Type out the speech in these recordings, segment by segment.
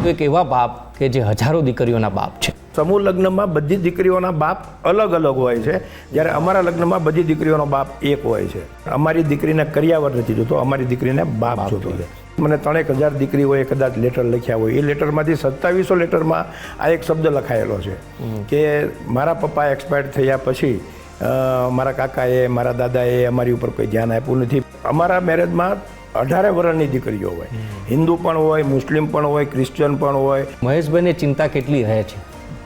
તો એક એવા બાપ કે જે હજારો દીકરીઓના બાપ છે. સમૂહ લગ્નમાં બધી દીકરીઓના બાપ અલગ અલગ હોય છે, જ્યારે અમારા લગ્નમાં બધી દીકરીઓનો બાપ એક હોય છે. અમારી દીકરીને કરિયાવર નથી જોતો, અમારી દીકરીને બાપ જોતો છે. મને 3000 દીકરીઓએ કદાચ લેટર લખ્યા હોય, એ લેટરમાંથી 2700 લેટરમાં આ એક શબ્દ લખાયેલો છે કે મારા પપ્પા એક્સપાયર થયા પછી મારા કાકાએ, મારા દાદાએ અમારી ઉપર કોઈ ધ્યાન આપ્યું નથી. અમારા મેરેજમાં 18 વર્ષની દીકરીઓ હોય, હિન્દુ પણ હોય, મુસ્લિમ પણ હોય, ક્રિશ્ચિયન પણ હોય. મહેશભાઈને ચિંતા કેટલી રહે છે?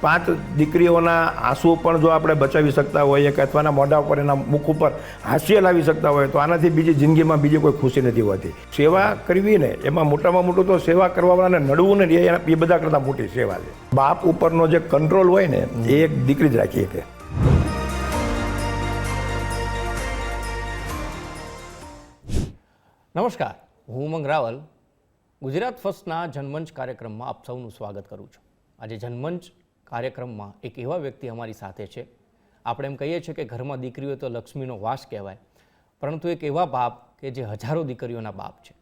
5 દીકરીઓના આંસુ પણ જો આપણે બચાવી શકતા હોઈએ કે અથવાના મોઢા ઉપર, એના મુખ ઉપર હાસ્ય લાવી શકતા હોય તો આનાથી બીજી જિંદગીમાં બીજી કોઈ ખુશી નથી હોતી. સેવા કરવી ને એમાં મોટામાં મોટું તો સેવા કરવાવાળાને નડવું ને એ બધા કરતાં મોટી સેવા છે. બાપ ઉપરનો જે કંટ્રોલ હોય ને એ એક દીકરી જ રાખી શકે. નમસ્કાર, હું ઉમંગ રાવલ ગુજરાત ફર્સ્ટના જનમંચ કાર્યક્રમમાં આપ સૌનું સ્વાગત કરું છું. આજે જનમંચ કાર્યક્રમમાં એક એવા વ્યક્તિ અમારી સાથે છે. આપણે એમ કહીએ છીએ કે ઘરમાં દીકરીઓ તો લક્ષ્મીનો વાસ કહેવાય, પરંતુ એક એવા બાપ કે જે હજારો દીકરીઓના બાપ છે.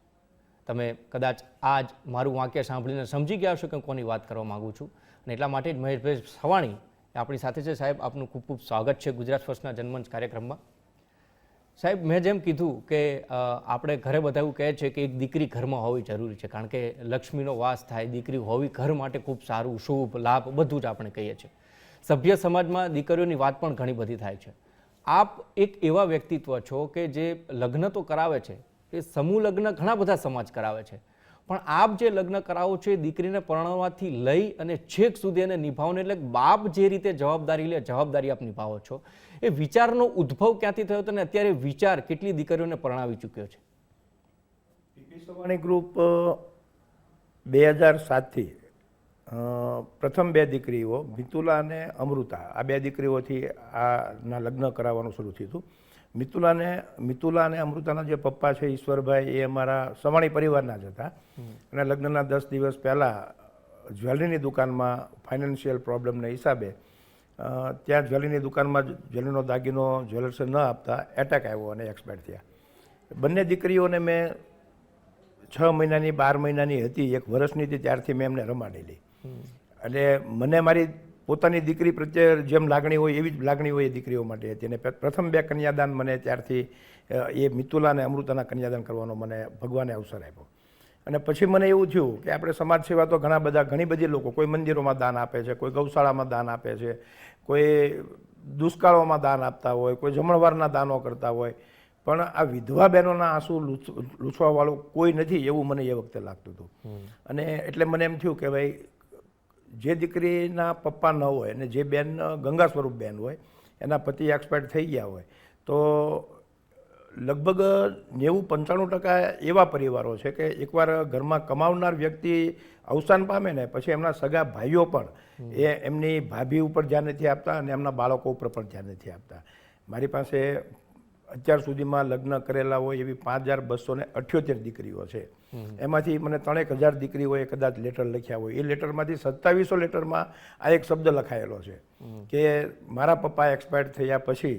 તમે કદાચ આજ મારું વાક્ય સાંભળીને સમજી ગયા હશો કે કોની વાત કરવા માગું છું, અને એટલા માટે જ મહેશભાઈ સવાણી આપણી સાથે છે. સાહેબ, આપનું ખૂબ ખૂબ સ્વાગત છે ગુજરાત ફર્સ્ટના જનમંચ કાર્યક્રમમાં. સાહેબ, મેં જેમ કીધું કે આપણે ઘરે બધા એવું કહે છે કે એક દીકરી ઘરમાં હોવી જરૂરી છે, કારણ કે લક્ષ્મીનો વાસ થાય, દીકરી હોવી ઘર માટે ખૂબ સારું, શુભ, લાભ બધું જ આપણે કહીએ છીએ. સભ્ય સમાજમાં દીકરીઓની વાત પણ ઘણી બધી થાય છે. આપ એક એવા વ્યક્તિત્વ છો કે જે લગ્ન તો કરાવે છે, એ સમૂહ લગ્ન ઘણા બધા સમાજ કરાવે છે, પણ આપ જે લગ્ન કરાવો છો એ દીકરીને પરણવાથી લઈ અને છેક સુધી એને નિભાવને, એટલે બાપ જે રીતે જવાબદારી લે, જવાબદારી આપ નિભાવો છો, એ વિચારનો ઉદ્ભવ ક્યાંથી થયો હતો અને અત્યારે વિચાર કેટલી દીકરીઓને પરણાવી ચૂક્યો છે? પીપી સવાણી ગ્રુપ 2007થી પ્રથમ 2 દીકરીઓ મિતુલા અને અમૃતા, આ 2 દીકરીઓથી આના લગ્ન કરાવવાનું શરૂ થયું હતું. મિતુલા અને અમૃતાના જે પપ્પા છે ઈશ્વરભાઈ, એ અમારા સવાણી પરિવારના જ હતા, અને લગ્નના 10 દિવસ પહેલાં જ્વેલરીની દુકાનમાં ફાઇનાન્શિયલ પ્રોબ્લેમના હિસાબે ત્યાં જ્વેલરીની દુકાનમાં જ્વેલરીનો દાગીનો જ્વેલર્સે ન આપતા એટેક આવ્યો અને એક્સપાયર થયા. બંને દીકરીઓને મેં 6 મહિનાની, 12 મહિનાની હતી, 1 વર્ષની હતી ત્યારથી મેં એમને રમાડેલી. એટલે મને મારી પોતાની દીકરી પ્રત્યે જેમ લાગણી હોય એવી જ લાગણી હોય એ દીકરીઓ માટે હતી. અને પ્રથમ 2 કન્યાદાન મને ત્યારથી એ મિતુલા અને અમૃતાના કન્યાદાન કરવાનો મને ભગવાને અવસર આપ્યો. અને પછી મને એવું થયું કે આપણે સમાજ સેવા તો ઘણી બધી લોકો, કોઈ મંદિરોમાં દાન આપે છે, કોઈ ગૌશાળામાં દાન આપે છે, કોઈ દુષ્કાળોમાં દાન આપતા હોય, કોઈ જમણવારના દાનો કરતા હોય, પણ આ વિધવા બહેનોના આંસુ લૂછવાવાળું કોઈ નથી એવું મને એ વખતે લાગતું હતું. અને એટલે મને એમ થયું કે ભાઈ, જે દીકરીના પપ્પા ન હોય અને જે બેન ગંગા સ્વરૂપ બેન હોય, એના પતિ એક્સપાયર થઈ ગયા હોય, તો લગભગ 90-95% એવા પરિવારો છે કે એકવાર ઘરમાં કમાવનાર વ્યક્તિ અવસાન પામે ને પછી એમના સગા ભાઈઓ પણ એમની ભાભી ઉપર ધ્યાન નથી આપતા અને એમના બાળકો ઉપર પણ ધ્યાન નથી આપતા. મારી પાસે અત્યાર સુધીમાં લગ્ન કરેલા હોય એવી 5278 દીકરીઓ છે. એમાંથી મને 3000 દીકરીઓએ કદાચ લેટર લખ્યા હોય, એ લેટરમાંથી 2700 લેટરમાં આ એક શબ્દ લખાયેલો છે કે મારા પપ્પા એક્સપાયર થયા પછી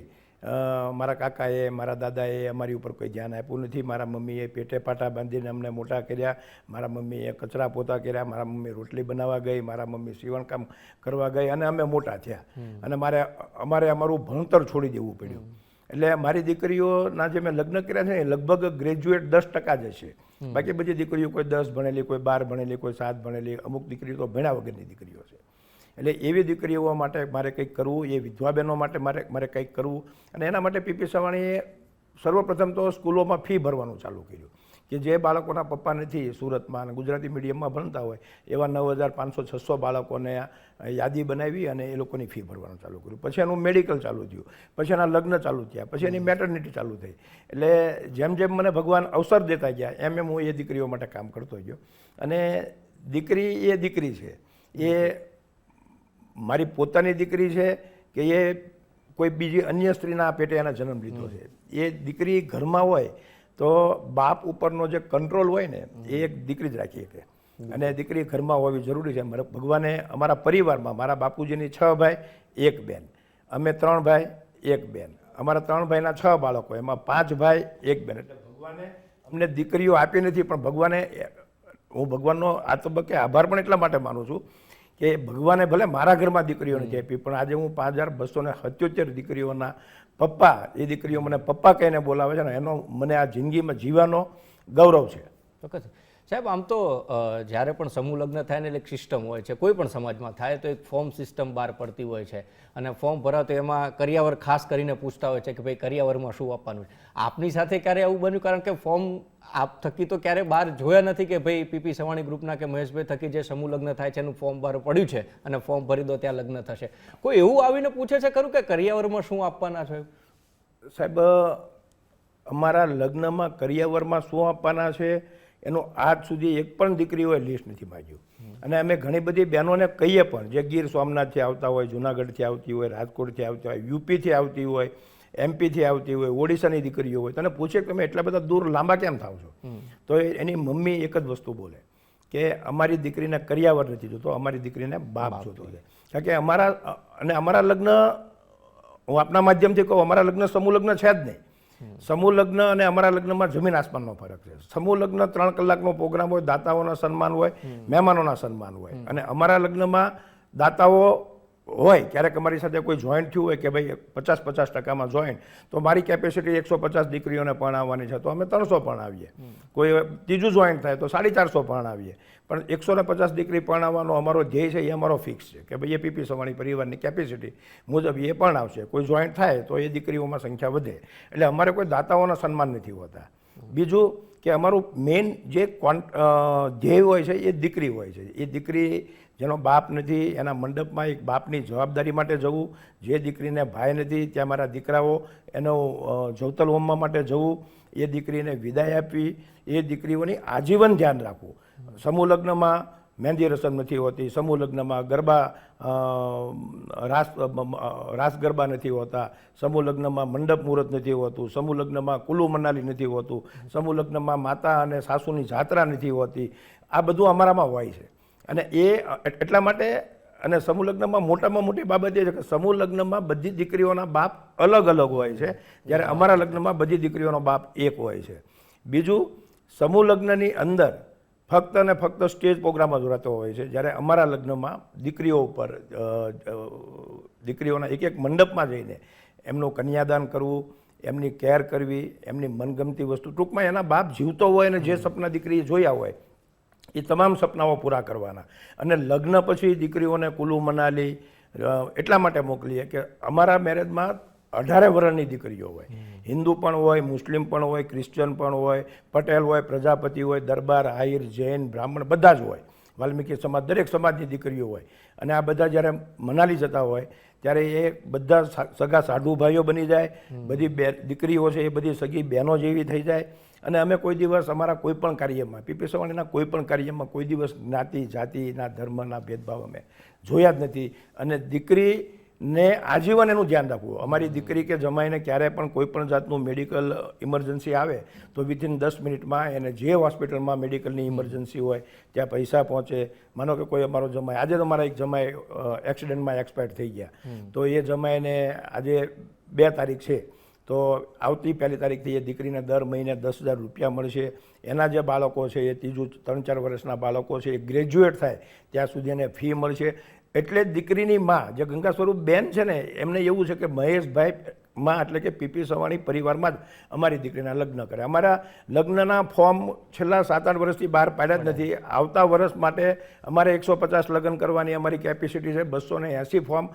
મારા કાકાએ, મારા દાદાએ અમારી ઉપર કોઈ ધ્યાન આપ્યું નથી. મારા મમ્મીએ પેટે પાટા બાંધીને અમને મોટા કર્યા, મારા મમ્મીએ કચરા પોતા કર્યા, મારા મમ્મી રોટલી બનાવવા ગઈ, મારા મમ્મી સીવણકામ કરવા ગઈ અને અમે મોટા થયા. અને અમારે અમારું ભણતર છોડી દેવું પડ્યું. એટલે મારી દીકરીઓના જે મેં લગ્ન કર્યા છે ને એ લગભગ ગ્રેજ્યુએટ 10% જ હશે. બાકી બધી દીકરીઓ કોઈ 10 ભણેલી, કોઈ 12 ભણેલી, કોઈ 7 ભણેલી, અમુક દીકરીઓ તો ભણ્યા વગરની દીકરીઓ છે. એટલે એવી દીકરીઓ માટે મારે કંઈક કરવું, એ વિધવા બહેનો માટે મારે કંઈક કરવું. અને એના માટે પીપી સવાણીએ સર્વપ્રથમ તો સ્કૂલોમાં ફી ભરવાનું ચાલુ કર્યું કે જે બાળકોના પપ્પા નથી સુરતમાં અને ગુજરાતી મીડિયમમાં ભણતા હોય એવા 9500-600 બાળકોને યાદી બનાવી અને એ લોકોની ફી ભરવાનું ચાલુ કર્યું. પછી એનું મેડિકલ ચાલુ થયું, પછી એના લગ્ન ચાલુ થયા, પછી એની મેટર્નિટી ચાલુ થઈ. એટલે જેમ જેમ મને ભગવાન અવસર દેતા ગયા એમ હું એ દીકરીઓ માટે કામ કરતો ગયો. અને દીકરી એ દીકરી છે, એ મારી પોતાની દીકરી છે કે એ કોઈ બીજી અન્ય સ્ત્રીના પેટે એના જન્મ લીધો છે. એ દીકરી ઘરમાં હોય તો બાપ ઉપરનો જે કંટ્રોલ હોય ને એ એક દીકરી જ રાખી શકે. અને દીકરી ઘરમાં હોવી જરૂરી છે. ભગવાને અમારા પરિવારમાં મારા બાપુજીની 6 ભાઈ 1 બેન, અમે 3 ભાઈ 1 બેન, અમારા 3 ભાઈના 6 બાળકો, એમાં 5 ભાઈ 1 બેન. એટલે ભગવાને અમને દીકરીઓ આપી નથી, પણ ભગવાને હું ભગવાનનો આ તબક્કે આભાર પણ એટલા માટે માનું છું કે ભગવાને ભલે મારા ઘરમાં દીકરીઓ નથી આપી, પણ આજે હું 5277 દીકરીઓના પપ્પા, એ દીકરીઓ મને પપ્પા કહીને બોલાવે છે ને એનો મને આ જિંદગીમાં જીવાનો ગૌરવ છે. ચોક્કસ સાહેબ, આમ તો જ્યારે પણ સમૂહ લગ્ન થાય ને એટલે એક સિસ્ટમ હોય છે, કોઈ પણ સમાજમાં થાય તો એક ફોર્મ સિસ્ટમ બહાર પડતી હોય છે અને ફોર્મ ભરાવ તો એમાં કરિયાવર ખાસ કરીને પૂછતા હોય છે કે ભાઈ કરિયાવરમાં શું આપવાનું છે. આપની સાથે ક્યારે આવું બન્યું? કારણ કે ફોર્મ આપ થકી તો ક્યારે બહાર જોયા નથી કે ભાઈ પીપી સવાણી ગ્રુપના કે મહેશભાઈ થકી જે સમૂહ લગ્ન થાય છે એનું ફોર્મ બહાર પડ્યું છે અને ફોર્મ ભરી દો ત્યાં લગ્ન થશે. કોઈ એવું આવીને પૂછે છે ખરું કે કરિયાવરમાં શું આપવાના છે? સાહેબ, અમારા લગ્નમાં કરિયાવરમાં શું આપવાના છે એનું આજ સુધી એક પણ દીકરીઓએ લિસ્ટ નથી માંગ્યું. અને અમે ઘણી બધી બહેનોને કહીએ પણ, જે ગીર સોમનાથથી આવતા હોય, જુનાગઢથી આવતી હોય, રાજકોટથી આવતી હોય, યુપીથી આવતી હોય, એમપીથી આવતી હોય, ઓડિશાની દીકરીઓ હોય, તને પૂછે કે તમે એટલા બધા દૂર લાંબા કેમ થાવ છો? તો એની મમ્મી એક જ વસ્તુ બોલે કે અમારી દીકરીને કરિયાવર નથી જોતો, અમારી દીકરીને બાપ જોતો છે. કારણ કે અમારા લગ્ન, હું આપના માધ્યમથી કહું, અમારા લગ્ન સમૂહ લગ્ન છે જ નહીં. સમૂહ લગ્ન અને અમારા લગ્નમાં જમીન આસમાનનો ફરક છે. સમૂહ લગ્ન 3 કલાકનો પ્રોગ્રામ હોય, દાતાઓના સન્માન હોય, મહેમાનોના સન્માન હોય. અને અમારા લગ્નમાં દાતાઓ હોય, ક્યારેક અમારી સાથે કોઈ જોઈન્ટ થયું હોય કે ભાઈ 50-50% જોઈન્ટ, તો મારી કેપેસિટી 150 દીકરીઓને પરણાવવાની છે તો અમે 300 પરણાવીએ. કોઈ ત્રીજું જોઈન્ટ થાય તો 450 પરણાવીએ. પણ 150 દીકરી પરણાવવાનો અમારો ધ્યેય છે, એ અમારો ફિક્સ છે કે ભાઈ એ પીપી સવાણી પરિવારની કેપેસિટી મુજબ એ પરણાવશે. કોઈ જોઈન્ટ થાય તો એ દીકરીઓમાં સંખ્યા વધે. એટલે અમારે કોઈ દાતાઓના સન્માન નથી હોતા. બીજું કે અમારું મેઇન જે ધ્યેય હોય છે એ દીકરી હોય છે. એ દીકરી જેનો બાપ નથી એના મંડપમાં એક બાપની જવાબદારી માટે જવું, જે દીકરીને ભાઈ નથી ત્યાં મારા દીકરાઓ એનો જવતલ હોમવા માટે જવું, એ દીકરીને વિદાય આપવી, એ દીકરીઓની આજીવન ધ્યાન રાખવું. સમૂહ લગ્નમાં મહેંદી રસમ નથી હોતી, સમૂહ લગ્નમાં ગરબા રાસ ગરબા નથી હોતા, સમૂહ લગ્નમાં મંડપ મુહૂર્ત નથી હોતું, સમૂહ લગ્નમાં કુલ્લુ મનાલી નથી હોતું, સમૂહ લગ્નમાં માતા અને સાસુની જાત્રા નથી હોતી. આ બધું અમારામાં હોય છે. અને એ એટલા માટે, અને સમૂહ લગ્નમાં મોટામાં મોટી બાબત એ છે કે સમૂહ લગ્નમાં બધી દીકરીઓના બાપ અલગ અલગ હોય છે, જ્યારે અમારા લગ્નમાં બધી દીકરીઓનો બાપ એક હોય છે. બીજું, સમૂહ લગ્નની અંદર ફક્ત અને ફક્ત સ્ટેજ પ્રોગ્રામ જ રહેતો હોય છે, જ્યારે અમારા લગ્નમાં દીકરીઓ ઉપર દીકરીઓના એક મંડપમાં જઈને એમનું કન્યાદાન કરવું, એમની કેર કરવી, એમની મનગમતી વસ્તુ, ટૂંકમાં એના બાપ જીવતો હોય અને જે સપના દીકરીએ જોયા હોય એ તમામ સપનાઓ પૂરા કરવાના. અને લગ્ન પછી દીકરીઓને કુલ્લુ મનાલી એટલા માટે મોકલીએ કે અમારા મેરેજમાં 18 વર્ષની દીકરીઓ હોય, હિન્દુ પણ હોય, મુસ્લિમ પણ હોય, ક્રિશ્ચિયન પણ હોય, પટેલ હોય, પ્રજાપતિ હોય, દરબાર, આહિર, જૈન, બ્રાહ્મણ બધા જ હોય, વાલ્મીકી સમાજ, દરેક સમાજની દીકરીઓ હોય. અને આ બધા જ્યારે મનાલી જતા હોય ત્યારે એ બધા સગા સાઢુ ભાઈઓ બની જાય, બધી દીકરીઓ છે એ બધી સગી બહેનો જેવી થઈ જાય. અને અમે કોઈ દિવસ અમારા કોઈ પણ કાર્યમાં, પીપી સવાણીના કોઈ પણ કાર્યમાં કોઈ દિવસ જ્ઞાતિ, જાતિના, ધર્મના ભેદભાવ અમે જોયા જ નથી. અને દીકરીને આજીવન એનું ધ્યાન રાખવું. અમારી દીકરી કે જમાઈને ક્યારેય પણ કોઈ પણ જાતનું મેડિકલ ઇમરજન્સી આવે તો વિધિન 10 મિનિટમાં એને જે હોસ્પિટલમાં મેડિકલની ઇમરજન્સી હોય ત્યાં પૈસા પહોંચે. માનો કે કોઈ અમારો જમાઈ, આજે તો મારા એક જમાઈ એક્સિડન્ટમાં એક્સપાયર થઈ ગયા, તો એ જમાઈને આજે 2 તારીખ છે, તો આવતી 1 તારીખથી એ દીકરીને દર મહિને 10,000 રૂપિયા મળશે. એના જે બાળકો છે એ ત્રીજું 3-4 વર્ષના બાળકો છે એ ગ્રેજ્યુએટ થાય ત્યાં સુધી એને ફી મળશે. એટલે જ દીકરીની માં જે ગંગા સ્વરૂપ બેન છે ને, એમને એવું છે કે મહેશભાઈ માં એટલે કે પીપી સવાણી પરિવારમાં જ અમારી દીકરીના લગ્ન કરે. અમારા લગ્નના ફોર્મ છેલ્લા 7-8 વર્ષથી બહાર પાડ્યા જ નથી. આવતા વર્ષ માટે અમારે 150 લગ્ન કરવાની અમારી કેપેસિટી છે. 280 ફોર્મ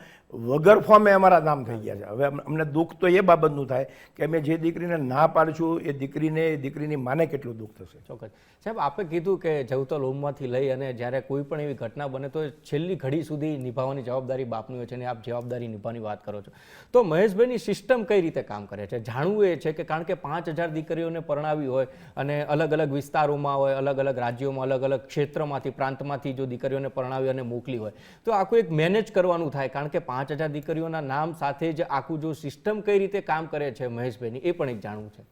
વગર ફોર્મે અમારા નામ થઈ ગયા છે. હવે અમને દુઃખ તો એ બાબતનું થાય કે અમે જે દીકરીને ના પાડશું એ દીકરીની માને કેટલું દુઃખ થશે. ચોક્કસ સાહેબ, આપે કીધું કે જવતલ હોમમાંથી લઈ અને જ્યારે કોઈ પણ એવી ઘટના બને તો છેલ્લી ઘડી સુધી નિભાવવાની જવાબદારી બાપની હોય છે અને આપ જવાબદારી નિભાવવાની વાત કરો છો. તો મહેશભાઈની સિસ્ટમ કઈ રીતે કામ કરે છે? જાણવું એ છે કે કારણ કે 5000 દીકરીઓને પરણાવી હોય અને અલગ અલગ વિસ્તારોમાં હોય, અલગ અલગ રાજ્યોમાં, અલગ અલગ ક્ષેત્રમાંથી, પ્રાંતમાંથી જો દીકરીઓને પરણાવી અને મોકલી હોય તો આખું એક મેનેજ કરવાનું થાય. કારણ કે 5000 દીકરીઓના નામ સાથે જ આખું જો સિસ્ટમ કઈ રીતે કામ કરે છે મહેશભાઈની, એ પણ એક જાણવું છે.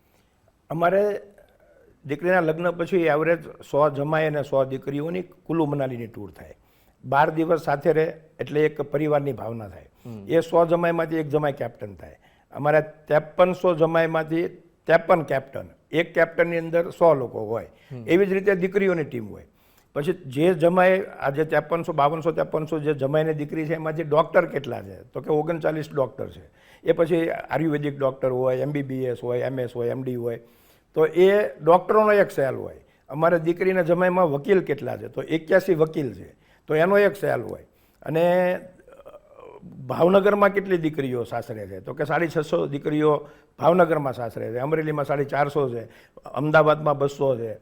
અમારે દીકરીના લગ્ન પછી એવરેજ 100 જમાઈ અને 100 દીકરીઓની કુલ્લુ મનાલીની ટૂર થાય. 12 દિવસ સાથે રહે એટલે એક પરિવારની ભાવના થાય. એ 100 જમાઈમાંથી એક જમાઈ કેપ્ટન થાય. અમારે 5300 જમાઈમાંથી 53 કેપ્ટન, એક કેપ્ટનની અંદર 100 લોકો હોય. એવી જ રીતે દીકરીઓની ટીમ હોય. પછી જે જમાઈ આજે 5300 જે જમાઈને દીકરી છે એમાંથી ડૉક્ટર કેટલા છે તો કે 39 ડૉક્ટર છે. એ પછી આયુર્વેદિક ડૉક્ટર હોય, MBBS હોય, MS હોય, MD હોય, તો એ ડૉક્ટરોનો એક સેલ હોય. અમારે દીકરીના જમાઈમાં વકીલ કેટલા છે તો 81 વકીલ છે, તો એનો એક સેલ હોય. અને ભાવનગરમાં કેટલી દીકરીઓ સાસરે છે તો કે 650 દીકરીઓ ભાવનગરમાં સાસરે છે, અમરેલીમાં 450 છે, અમદાવાદમાં 200 છે,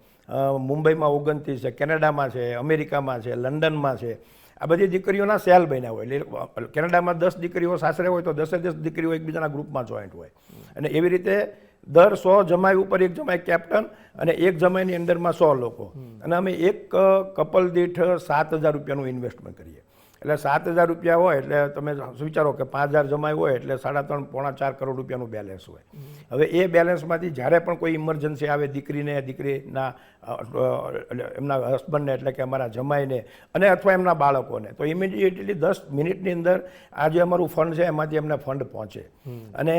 મુંબઈમાં 29 છે, કેનેડામાં છે, અમેરિકામાં છે, લંડનમાં છે. આ બધી દીકરીઓના સેલ બન્યા હોય. એટલે કેનેડામાં 10 દીકરીઓ સાસરે હોય તો 10 દીકરીઓ એકબીજાના ગ્રુપમાં જોઈન્ટ હોય. અને એવી રીતે દર 100 જમાઈ ઉપર એક જમાઈ કેપ્ટન અને એક જમાઈની અંદરમાં 100 લોકો. અને અમે એક કપલ દીઠ 7,000 રૂપિયાનું ઇન્વેસ્ટમેન્ટ કરીએ. એટલે 7,000 રૂપિયા હોય એટલે તમે વિચારો કે 5,000 જમાઈ હોય એટલે 3.5 પોણા 4 કરોડ રૂપિયાનું બેલેન્સ હોય. હવે એ બેલેન્સમાંથી જ્યારે પણ કોઈ ઇમરજન્સી આવે દીકરીના એમના હસબન્ડને એટલે કે અમારા જમાઈને અને અથવા એમના બાળકોને, તો ઇમિડિયેટલી 10 મિનિટની અંદર આ જે અમારું ફંડ છે એમાંથી એમને ફંડ પહોંચે. અને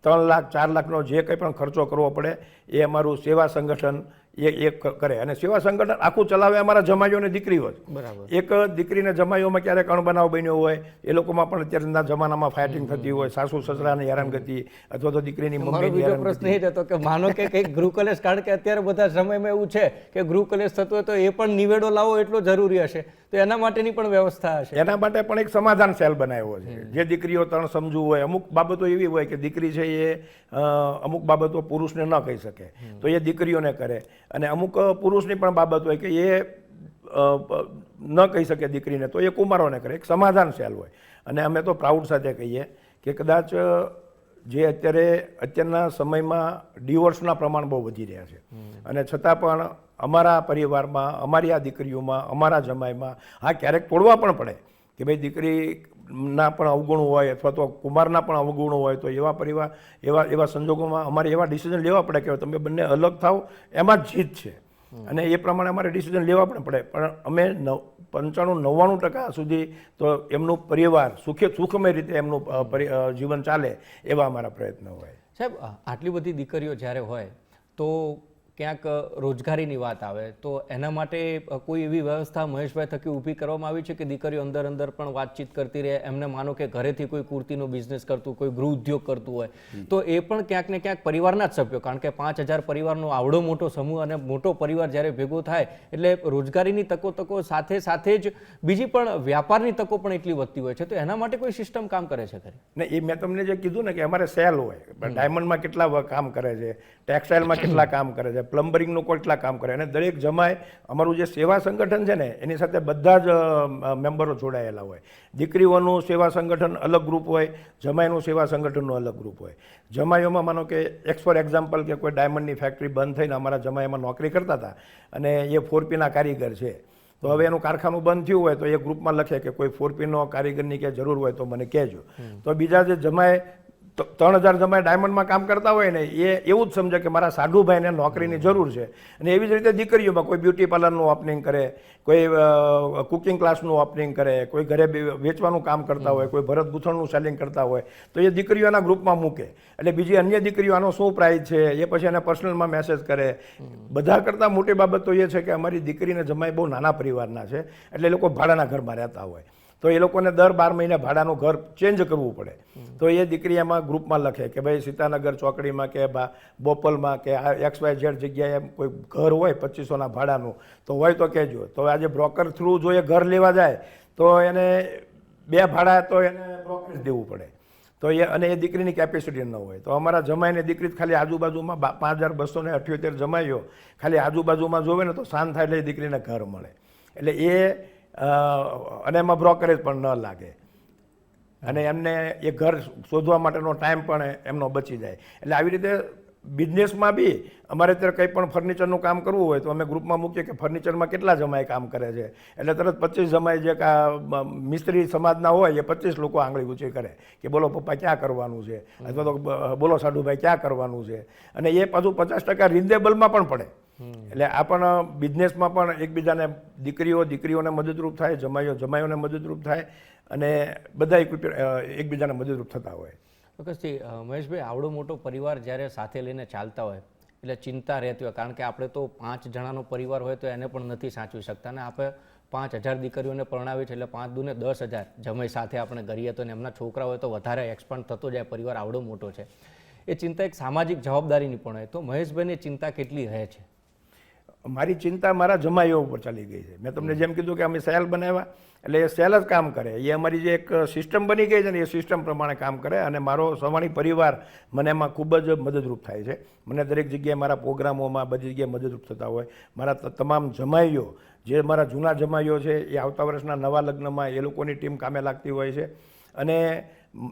3 લાખ 4 લાખનો જે કંઈ પણ ખર્ચો કરવો પડે એ અમારું સેવા સંગઠન એ કરે. અને સેવા સંગઠન આખું ચલાવે અમારા જમાઈઓને દીકરીઓ જ. બરાબર. એક દીકરીને જમાઈઓમાં ક્યારેક અણબનાવ બન્યો હોય, એ લોકોમાં પણ અત્યારના જમાનામાં ફાઇટિંગ થતી હોય, સાસુ સસરાની હેરાનગતિ અથવા તો દીકરીની મારો મમ્મીની બીજો પ્રશ્ન એ હેરાનગતિ. જ હતો કે માનો કે કંઈક ગૃહ કલેશ, કારણ કે અત્યારે બધા સમયમાં એવું છે કે ગૃહ કલેશ થતો હોય તો એ પણ નિવેડો લાવવો એટલો જરૂરી હશે, તો એના માટેની પણ વ્યવસ્થા હશે. એના માટે પણ એક સમાધાન સેલ બનાવ્યો છે. જે દીકરીઓ તણ સમજવું હોય, અમુક બાબતો એવી હોય કે દીકરી છે એ અમુક બાબતો પુરુષને ન કહી શકે તો એ દીકરીઓને કરે. અને અમુક પુરુષની પણ બાબત હોય કે એ ન કહી શકે દીકરીને તો એ કુમારોને કરે. એક સમાધાન સેલ હોય. અને અમે તો પ્રાઉડ સાથે કહીએ કે કદાચ જે અત્યારના સમયમાં ડિવોર્સના પ્રમાણ બહુ વધી રહ્યા છે, અને છતાં પણ અમારા પરિવારમાં, અમારી આ દીકરીઓમાં, અમારા જમાઈમાં હા ક્યારેક તોડવા પણ પડે કે ભાઈ દીકરીના પણ અવગુણ હોય અથવા તો કુમારના પણ અવગુણ હોય, તો એવા પરિવાર એવા સંજોગોમાં અમારે એવા ડિસિઝન લેવા પડે કે તમે બંને અલગ થાવ, એમાં જ જીત છે. અને એ પ્રમાણે અમારે ડિસિઝન લેવા પણ પડે. પણ અમે 95-99% સુધી તો એમનું પરિવાર સુખમય રીતે એમનું જીવન ચાલે એવા અમારા પ્રયત્નો હોય. સાહેબ, આટલી બધી દીકરીઓ જ્યારે હોય તો ક્યાંક રોજગારીની વાત આવે તો એના માટે કોઈ એવી વ્યવસ્થા મહેશભાઈ થકી ઊભી કરવામાં આવી છે કે દીકરીઓ અંદર પણ વાતચીત કરતી રહે? એમને માનો કે ઘરેથી કોઈ કુર્તીનો બિઝનેસ કરતું, કોઈ ગૃહ ઉદ્યોગ કરતું હોય તો એ પણ ક્યાંક ને ક્યાંક પરિવારના જ સભ્યો, કારણ કે 5,000 પરિવારનો આવડો મોટો સમૂહ અને મોટો પરિવાર જ્યારે ભેગો થાય એટલે રોજગારીની તકો સાથે જ બીજી પણ વ્યાપારની તકો પણ એટલી વધતી હોય છે, તો એના માટે કોઈ સિસ્ટમ કામ કરે છે ખરી? ને એ મેં તમને જે કીધું ને કે અમારે સેલ હોય, ડાયમંડમાં કેટલા કામ કરે છે, ટેક્સટાઇલમાં કેટલા કામ કરે છે, પ્લમ્બરિંગનું કેટલા કામ કરે, અને દરેક જમાય અમારું જે સેવા સંગઠન છે ને એની સાથે બધા જ મેમ્બરો જોડાયેલા હોય. દીકરીઓનું સેવા સંગઠન અલગ ગ્રુપ હોય, જમાઈનું સેવા સંગઠનનું અલગ ગ્રુપ હોય. જમાઈઓમાં માનો કે ફોર એક્ઝામ્પલ કે કોઈ ડાયમંડની ફેક્ટરી બંધ થઈને અમારા જમાઈમાં નોકરી કરતા હતા અને એ 4Pના કારીગર છે, તો હવે એનું કારખાનું બંધ થયું હોય તો એ ગ્રુપમાં લખે કે કોઈ 4Pનો કારીગરની કે જરૂર હોય તો મને કહેજો. તો બીજા જે જમાય 3,000 જમાય ડાયમંડમાં કામ કરતા હોય ને એ એવું જ સમજે કે મારા સાઢુભાઈને નોકરીની જરૂર છે. અને એવી જ રીતે દીકરીઓમાં કોઈ બ્યુટી પાર્લરનું ઓપનિંગ કરે, કોઈ કુકિંગ ક્લાસનું ઓપનિંગ કરે, કોઈ ઘરે વેચવાનું કામ કરતા હોય, કોઈ ભરત ગૂંથણનું સેલિંગ કરતા હોય, તો એ દીકરીઓના ગ્રુપમાં મૂકે. એટલે બીજી અન્ય દીકરીઓ આનો શું પ્રાઇસ છે એ પછી એને પર્સનલમાં મેસેજ કરે. બધા કરતાં મોટી બાબત તો એ છે કે અમારી દીકરીને જમાઈ બહુ નાના પરિવારના છે, એટલે એ લોકો ભાડાના ઘરમાં રહેતા હોય, તો એ લોકોને દર 12 મહિને ભાડાનું ઘર ચેન્જ કરવું પડે. તો એ દીકરી એમાં ગ્રુપમાં લખે કે ભાઈ સીતાનગર ચોકડીમાં કે બોપલમાં કે XYZ જગ્યાએ કોઈ ઘર હોય 2500ના ભાડાનું તો હોય તો કહેજો. તો આજે બ્રોકર થ્રુ જો એ ઘર લેવા જાય તો એને 2 ભાડા તો એને બ્રોકર દેવું પડે. તો અને એ દીકરીની કેપેસિટી ન હોય. તો અમારા જમાઈને દીકરી ખાલી આજુબાજુમાં 5,278 જમાઈઓ ખાલી આજુબાજુમાં જોવે ને તો શાંત થાય એટલે એ દીકરીને ઘર મળે. એટલે અને એમાં બ્રોકરેજ પણ ન લાગે અને એમને એ ઘર શોધવા માટેનો ટાઈમ પણ એમનો બચી જાય. એટલે આવી રીતે બિઝનેસમાં બી અમારે અત્યારે કંઈ પણ ફર્નિચરનું કામ કરવું હોય તો અમે ગ્રુપમાં મૂકીએ કે ફર્નિચરમાં કેટલા જમાઈ કામ કરે છે, એટલે તરત 25 જમાઈ જે મિસ્ત્રી સમાજના હોય એ 25 લોકો આંગળી ઊંચી કરે કે બોલો પપ્પા ક્યાં કરવાનું છે, અથવા તો બોલો સાડુભાઈ ક્યાં કરવાનું છે. અને એ પાછું 50% રિઝનેબલમાં પણ પડે. એટલે આ પણ બિઝનેસમાં પણ એકબીજાને દીકરીઓને મદદરૂપ થાય, જમાઈઓને મદદરૂપ થાય અને બધા એકબીજાને મદદરૂપ થતા હોય. ચોક્કસથી મહેશભાઈ, આવડો મોટો પરિવાર જ્યારે સાથે લઈને ચાલતા હોય એટલે ચિંતા રહેતી હોય, કારણ કે આપણે તો 5 જણાનો પરિવાર હોય તો એને પણ નથી સાચવી શકતા, અને આપણે 5,000 દીકરીઓને પરણાવી છે એટલે 5 દૂને 10,000 જમાઈ સાથે આપણે કરીએ તો, એમના છોકરા હોય તો વધારે એક્સપાન્ડ થતો જાય, પરિવાર આવડો મોટો છે. એ ચિંતા એક સામાજિક જવાબદારીની પણ હોય. તો મહેશભાઈની ચિંતા કેટલી રહે છે? મારી ચિંતા મારા જમાઈઓ ઉપર ચાલી ગઈ છે. મેં તમને જેમ કીધું કે અમે સેલ બનાવ્યા એટલે એ સેલ જ કામ કરે. એ અમારી જે એક સિસ્ટમ બની ગઈ છે ને એ સિસ્ટમ પ્રમાણે કામ કરે, અને મારો સવાણી પરિવાર મને એમાં ખૂબ જ મદદરૂપ થાય છે. મને દરેક જગ્યાએ મારા પ્રોગ્રામોમાં બધી જગ્યાએ મદદરૂપ થતા હોય. મારા તમામ જમાઈઓ, જે મારા જૂના જમાઈઓ છે, એ આવતા વર્ષના નવા લગ્નમાં એ લોકોની ટીમ કામે લાગતી હોય છે. અને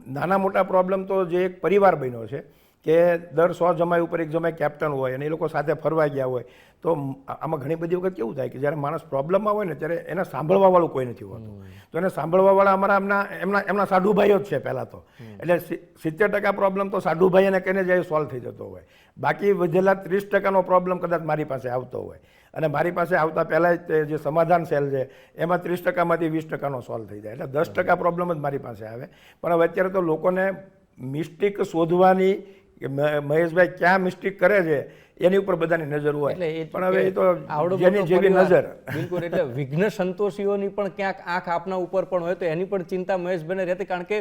નાના મોટા પ્રોબ્લેમ તો જે એક પરિવાર બન્યો છે કે દર 100 જમાઈ ઉપર એક જમાઈ કેપ્ટન હોય અને એ લોકો સાથે ફરવા ગયા હોય, તો આમાં ઘણી બધી વખત કેવું થાય કે જ્યારે માણસ પ્રોબ્લેમમાં હોય ને ત્યારે એને સાંભળવાવાળું કોઈ નથી હોતું. તો એને સાંભળવાવાળા અમારા એમના સાઢુભાઈઓ જ છે પહેલાં તો. એટલે 70% પ્રોબ્લેમ તો સાઢુભાઈ એને કહીને જ સોલ્વ થઈ જતો હોય. બાકી વધેલા 30%નો પ્રોબ્લેમ કદાચ મારી પાસે આવતો હોય, અને મારી પાસે આવતા પહેલાં જ જે સમાધાન સેલ છે એમાં 30%માંથી 20%નો સોલ્વ થઈ જાય. એટલે 10% પ્રોબ્લેમ જ મારી પાસે આવે. પણ હવે અત્યારે તો લોકોને મિસ્ટેક શોધવાની કે મહેશભાઈ ક્યાં મિસ્ટેક કરે છે એની ઉપર બધાની નજર હોય. પણ હવે એ તો જેની જેવી નજર. બિલકુલ. એટલે વિઘ્ન સંતોષીઓની પણ ક્યાંક આંખ આપના ઉપર પણ હોય તો એની પણ ચિંતા મહેશભાઈને રહેતી, કારણ કે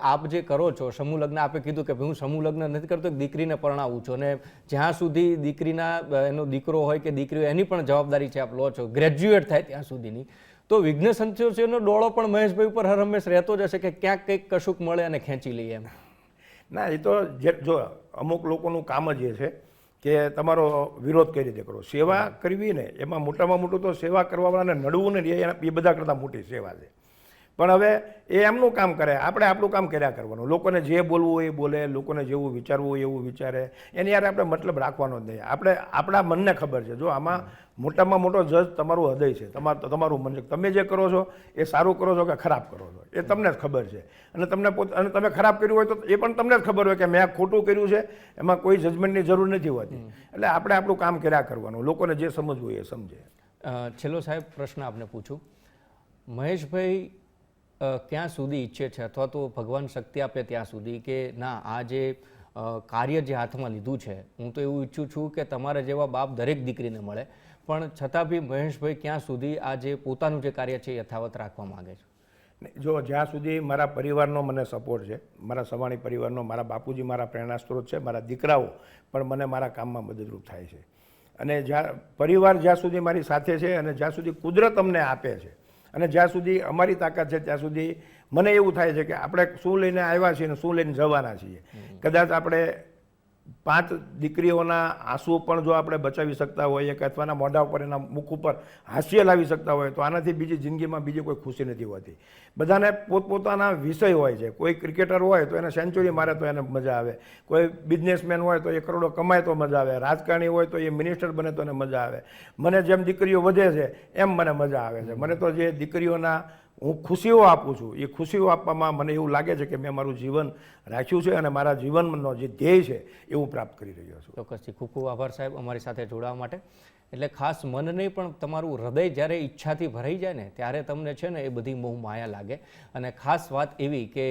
આપ જે કરો છો સમૂહ લગ્ન, આપે કીધું કે હું સમૂહ લગ્ન નથી કરતો, દીકરીને પરણાવું છું, અને જ્યાં સુધી દીકરીના એનો દીકરો હોય કે દીકરી હોય એની પણ જવાબદારી છે આપ લો છો, ગ્રેજ્યુએટ થાય ત્યાં સુધીની. તો વિઘ્ન સંતોષીઓનો ડોળો પણ મહેશભાઈ ઉપર હર હંમેશ રહેતો જ હશે કે ક્યાંક કંઈક કશુંક મળે અને ખેંચી લઈએ એમ. ના, એ તો જો અમુક લોકોનું કામ જ એ છે કે તમારો વિરોધ કઈ રીતે કરો. સેવા કરવી ને એમાં મોટામાં મોટું તો સેવા કરવાવાળાને નડવું ને એ બધા કરતાં મોટી સેવા છે. પણ હવે એ એમનું કામ કરે, આપણે આપણું કામ કર્યા કરવાનું. લોકોને જે બોલવું હોય એ બોલે, લોકોને જેવું વિચારવું હોય એવું વિચારે, એની યાર આપણે મતલબ રાખવાનો જ નહીં. આપણે આપણા મનને ખબર છે. જો આમાં મોટામાં મોટો જજ તમારું હૃદય છે, તમારું મન છે. તમે જે કરો છો એ સારું કરો છો કે ખરાબ કરો છો એ તમને જ ખબર છે. અને અને તમે ખરાબ કર્યું હોય તો એ પણ તમને જ ખબર હોય કે મેં આ ખોટું કર્યું છે, એમાં કોઈ જજમેન્ટની જરૂર નથી હોતી. એટલે આપણે આપણું કામ કર્યા કરવાનું, લોકોને જે સમજવું હોય એ સમજે. છેલ્લો સાહેબ પ્રશ્ન આપને પૂછું, મહેશભાઈ ક્યાં સુધી ઈચ્છે છે, અથવા તો ભગવાન શક્તિ આપે ત્યાં સુધી, કે ના આ જે કાર્ય જે હાથમાં લીધું છે, હું તો એવું ઈચ્છું છું કે તમારા જેવા બાપ દરેક દીકરીને મળે, પણ છતાં બી મહેશભાઈ ક્યાં સુધી આ જે પોતાનું જે કાર્ય છે યથાવત રાખવા માગે છે? જો જ્યાં સુધી મારા પરિવારનો મને સપોર્ટ છે, મારા સવાણી પરિવારનો, મારા બાપુજી મારા પ્રેરણા સ્ત્રોત છે, મારા દીકરાઓ પણ મને મારા કામમાં મદદરૂપ થાય છે, અને પરિવાર જ્યાં સુધી મારી સાથે છે, અને જ્યાં સુધી કુદરત અમને આપે છે, અને જ્યાં સુધી અમારી તાકાત છે ત્યાં સુધી મને એવું થાય છે કે આપણે શું લઈને આવ્યા છીએ ને શું લઈને જવાના છીએ. કદાચ આપણે 5 દીકરીઓના આંસુ પણ જો આપણે બચાવી શકતા હોઈએ કે અથવાના મોઢા ઉપર, એના મુખ ઉપર હાસ્ય લાવી શકતા હોય તો આનાથી બીજી જિંદગીમાં બીજી કોઈ ખુશી નથી હોતી. બધાને પોતપોતાના વિષય હોય છે. કોઈ ક્રિકેટર હોય તો એને સેન્ચુરી મારે તો એને મજા આવે, કોઈ બિઝનેસમેન હોય તો એ કરોડો કમાય તો મજા આવે, રાજકારણી હોય તો એ મિનિસ્ટર બને તો એને મજા આવે. મને જેમ દીકરીઓ વધે છે એમ મને મજા આવે છે. મને તો જે દીકરીઓના હું ખુશીઓ આપું છું એ ખુશીઓ આપવામાં મને એવું લાગે છે કે મેં મારું જીવન રાખ્યું છે, અને મારા જીવનનો જે ધ્યેય છે એ હું પ્રાપ્ત કરી રહ્યો છું. ચોક્કસથી. ખૂબ ખૂબ આભાર સાહેબ અમારી સાથે જોડાવા માટે. એટલે ખાસ મન નહીં પણ તમારું હૃદય જ્યારે ઈચ્છાથી ભરાઈ જાય ને ત્યારે તમને છે ને એ બધી મોહ માયા લાગે. અને ખાસ વાત એવી કે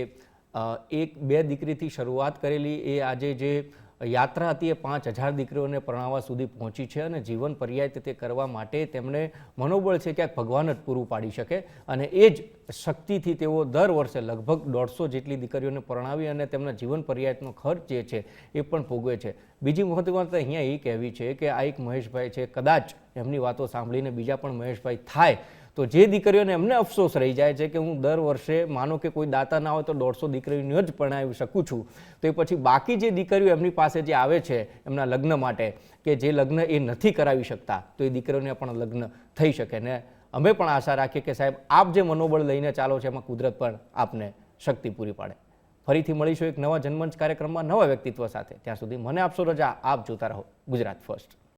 1-2 દીકરીથી શરૂઆત કરેલી એ આજે જે યાત્રા હતી એ 5,000 દીકરીઓને પરણાવવા સુધી પહોંચી છે, અને જીવન પર્યાય તે કરવા માટે તેમને મનોબળ છે ક્યાંક ભગવાન જ પૂરું પાડી શકે, અને એ જ શક્તિથી તેઓ દર વર્ષે લગભગ 150 જેટલી દીકરીઓને પરણાવી અને તેમના જીવન પર્યાયનો ખર્ચ જે છે એ પણ ભોગવે છે. બીજી મહત્વની વાત અહીંયા એ કહેવી છે કે આ એક મહેશભાઈ છે, કદાચ એમની વાતો સાંભળીને બીજા પણ મહેશભાઈ થાય તો જે દીકરીઓને એમને અફસોસ રહી જાય છે કે હું દર વર્ષે માનો કે કોઈ દાતા ના હોય તો 150 દીકરીઓને જ પરણાવી શકું છું, તો એ પછી બાકી જે દીકરીઓ એમની પાસે જે આવે છે એમના લગ્ન માટે, કે જે લગ્ન એ નથી કરાવી શકતા, તો એ દીકરીઓને પણ લગ્ન થઈ શકે. ને અમે પણ આશા રાખીએ કે સાહેબ આપ જે મનોબળ લઈને ચાલો છો એમાં કુદરત પણ આપને શક્તિ પૂરી પાડે. ફરીથી મળીશું એક નવા જનમંચ કાર્યક્રમમાં નવા વ્યક્તિત્વ સાથે. ત્યાં સુધી મને આપશો રજા. આપ જોતા રહો ગુજરાત ફર્સ્ટ.